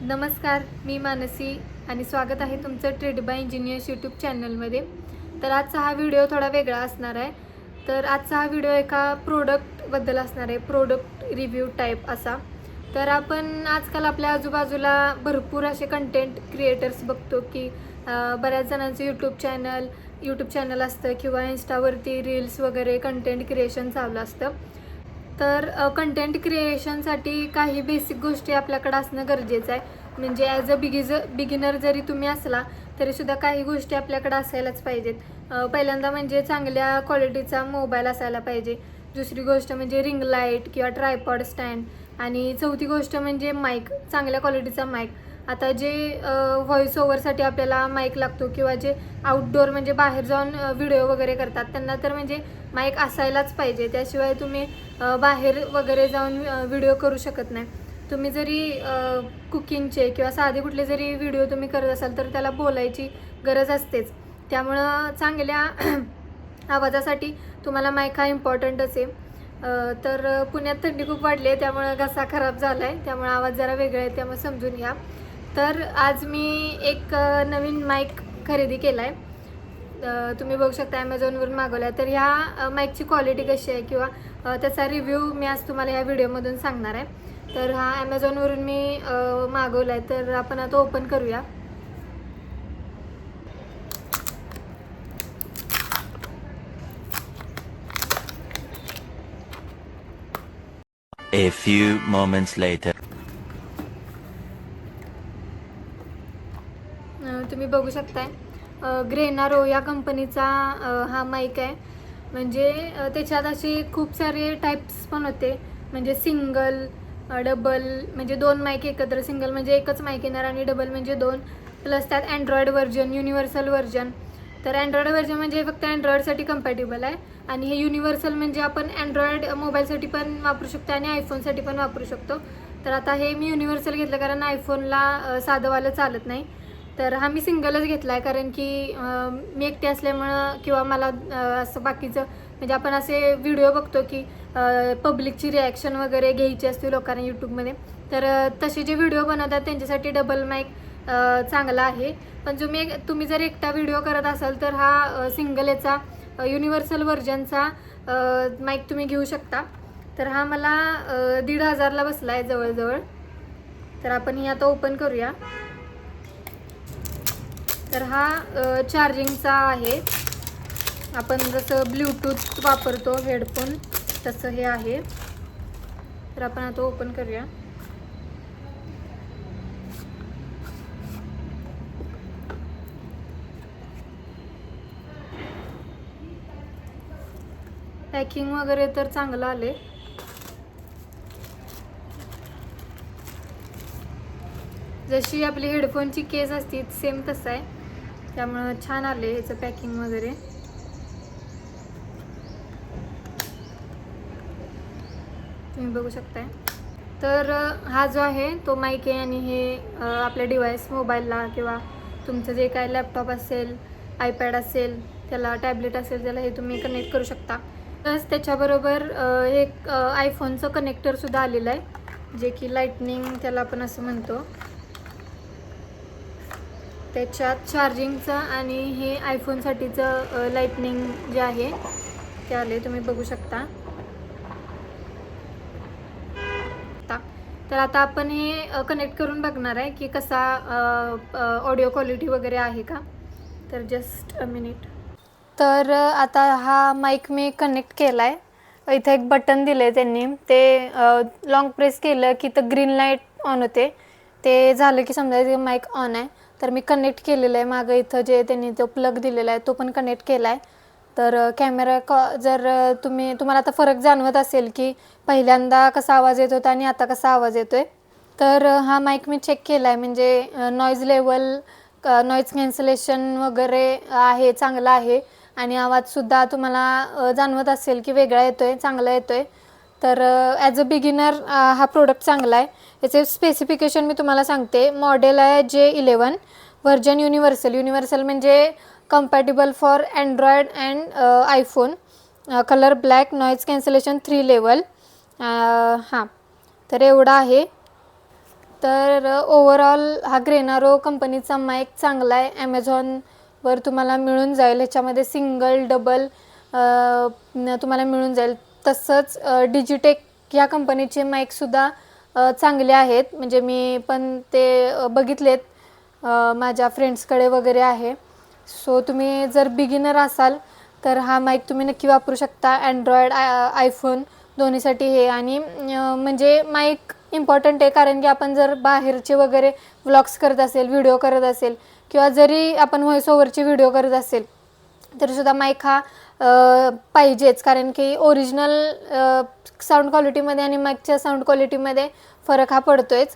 नमस्कार, मी मानसी आणि स्वागत आहे तुमचं ट्रेड बाय इंजिनियर्स यूट्यूब चॅनलमध्ये. तर आजचा हा व्हिडिओ थोडा वेगळा असणार आहे. तर आजचा हा व्हिडिओ एका प्रोडक्टबद्दल असणार आहे, प्रोडक्ट रिव्ह्यू टाईप असा. तर आपण आजकाल आपल्या आजूबाजूला भरपूर असे कंटेंट क्रिएटर्स बघतो की बऱ्याच जणांचं यूट्यूब चॅनल असतं किंवा इन्स्टावरती रील्स वगैरे कंटेंट क्रिएशन चालू असतं. तर कंटेंट क्रिएशनसाठी काही बेसिक गोष्टी आपल्याकडे असणं गरजेचं आहे. म्हणजे ॲज अ बिगिनर जरी तुम्ही असला तरीसुद्धा काही गोष्टी आपल्याकडे असायलाच पाहिजेत. पहिल्यांदा म्हणजे चांगल्या क्वालिटीचा मोबाईल असायला पाहिजे. दुसरी गोष्ट म्हणजे रिंग लाईट किंवा ट्रायपॉड स्टँड. आणि चौथी गोष्ट म्हणजे माईक, चांगल्या क्वालिटीचा माईक. आता जे व्हॉइस ओव्हरसाठी आपल्याला माईक लागतो किंवा जे आउटडोअर म्हणजे बाहेर जाऊन व्हिडिओ वगैरे करतात त्यांना तर म्हणजे माईक असायलाच पाहिजे. त्याशिवाय तुम्ही बाहेर वगैरे जाऊन व्हिडिओ करू शकत नाही. तुम्ही जरी कुकिंगचे किंवा साधे कुठले जरी व्हिडिओ तुम्ही करत असाल तर त्याला बोलायची गरज असतेच. त्यामुळं चांगल्या आवाजासाठी तुम्हाला माईक हा इम्पॉर्टंटच आहे. तर पुण्यात थंडी खूप वाढली आहे त्यामुळं घसा खराब झाला आहे, त्यामुळे आवाज जरा वेगळा आहे, त्यामुळे समजून घ्या. तर आज मी एक नवीन माईक खरेदी केला आहे. तुम्ही बघू शकता ॲमेझॉनवरून मागवला आहे. तर ह्या माईकची क्वालिटी कशी आहे किंवा त्याचा रिव्ह्यू मी आज तुम्हाला ह्या व्हिडिओमधून सांगणार आहे. तर हा ॲमेझॉनवरून मी मागवला आहे. तर आपण आता ओपन करूया. A few moments later. तुम्ही बघू शकताय ग्रेनारो या कंपनीचा हा माईक आहे. म्हणजे त्याच्यात असे खूप सारे टाईप्स पण होते. म्हणजे सिंगल, डबल म्हणजे दोन माईक एकत्र. सिंगल म्हणजे एकच माईक येणार आणि डबल म्हणजे दोन. प्लस त्यात अँड्रॉइड व्हर्जन, युनिव्हर्सल व्हर्जन. तर अँड्रॉइड व्हर्जन म्हणजे फक्त अँड्रॉइडसाठी कम्पॅटेबल आहे आणि हे युनिव्हर्सल म्हणजे आपण अँड्रॉइड मोबाईलसाठी पण वापरू शकतो आणि आयफोनसाठी पण वापरू शकतो. तर आता हे मी युनिव्हर्सल घेतलं कारण आयफोनला साधंवालं चालत नाही. तर हा मी सिंगलच घेतला आहे कारण की मी एकटी असल्यामुळं किंवा मला असं बाकीचं म्हणजे आपण असे व्हिडिओ बघतो की पब्लिकची रिॲक्शन वगैरे घ्यायची असते लोकांना यूट्यूबमध्ये. तर तसे जे व्हिडिओ बनवतात त्यांच्यासाठी डबल माईक चांगला आहे. पण तुम्ही जर एकटा व्हिडिओ करत असाल तर हा सिंगल याचा युनिव्हर्सल व्हर्जनचा माईक तुम्ही घेऊ शकता. तर हा मला 1,500ला बसला आहे जवळजवळ. तर आपण ही आता ओपन करूया. तर हा चार्जिंगचा आहे. आपण जसं ब्ल्यूटूथ वापरतो हेडफोन तसं हे आहे. तर आपण आता ओपन करूया. पॅकिंग वगैरे तर चांगलं आले. जशी आपली हेडफोनची केस असते सेम तसं आहे, त्यामुळं छान आले ह्याचं पॅकिंग वगैरे. तुम्ही बघू शकताय. तर हा जो आहे तो माईक आहे आणि हे आपल्या डिव्हाइस मोबाईलला किंवा तुमचं जे काय लॅपटॉप असेल, आयपॅड असेल, त्याला टॅबलेट असेल त्याला हे तुम्ही कनेक्ट करू शकता. प्लस त्याच्याबरोबर एक आयफोनचं कनेक्टरसुद्धा आलेलं आहे जे की लाईटनिंग त्याला आपण असं म्हणतो. त्याच्यात चार्जिंगचं आणि हे आयफोनसाठीचं लाईटनिंग जे आहे ते आले, तुम्ही बघू शकता. तर आता आपण हे कनेक्ट करून बघणार आहे की कसा ऑडिओ क्वालिटी वगैरे आहे का. तर जस्ट अ मिनिट. तर आता हा माईक मी कनेक्ट केला आहे. इथं एक बटन दिलं आहे त्यांनी, ते लॉंग प्रेस केलं की तर ग्रीन लाईट ऑन होते. ते झालं की समजायचं माईक ऑन आहे. तर मी कनेक्ट केलेलं आहे. मागं इथं जे त्यांनी तो प्लग दिलेला आहे तो पण कनेक्ट केला आहे. तर कॅमेरा जर तुम्हाला आता फरक जाणवत असेल की पहिल्यांदा कसा आवाज येत होता आणि आता कसा आवाज येतो आहे. तर हा माईक मी चेक केला आहे. म्हणजे नॉईज लेवल, नॉईज कॅन्सलेशन वगैरे आहे, चांगला आहे. आणि आवाजसुद्धा तुम्हाला जाणवत असेल की वेगळा येतो आहे, चांगला येतो आहे. तर ॲज अ बिगिनर हा प्रोडक्ट चांगला आहे. याचे स्पेसिफिकेशन मी तुम्हाला सांगते. मॉडेल आहे J11, व्हर्जन युनिव्हर्सल म्हणजे compatible for Android and iPhone. Colour black, noise cancellation 3 level. हां, तर एवढा आहे. तर ओव्हरऑल हा ग्रेनारो कंपनीचा माईक चांगला आहे. ॲमेझॉनवर तुम्हाला मिळून जाईल. ह्याच्यामध्ये सिंगल डबल तुम्हाला मिळून जाईल. तसंच डिजिटेक या कंपनीचे माईकसुद्धा चांगले आहेत. म्हणजे मी पण ते बघितलेत, माझ्या फ्रेंड्सकडे वगैरे आहे. सो तुम्ही जर बिगिनर असाल तर हा माईक तुम्ही नक्की वापरू शकता. अँड्रॉयड आयफोन दोन्हीसाठी हे. आणि म्हणजे माईक इम्पॉर्टंट आहे, कारण की आपण जर बाहेरचे वगैरे व्लॉग्स करत असेल, व्हिडिओ करत असेल, किंवा जरी आपण व्हॉइस ओव्हरचे व्हिडिओ करत असेल तरीसुद्धा माईक हा पाहिजेच. कारण की ओरिजिनल साऊंड क्वालिटीमध्ये आणि माईकच्या साऊंड क्वालिटीमध्ये फरक हा पडतोच.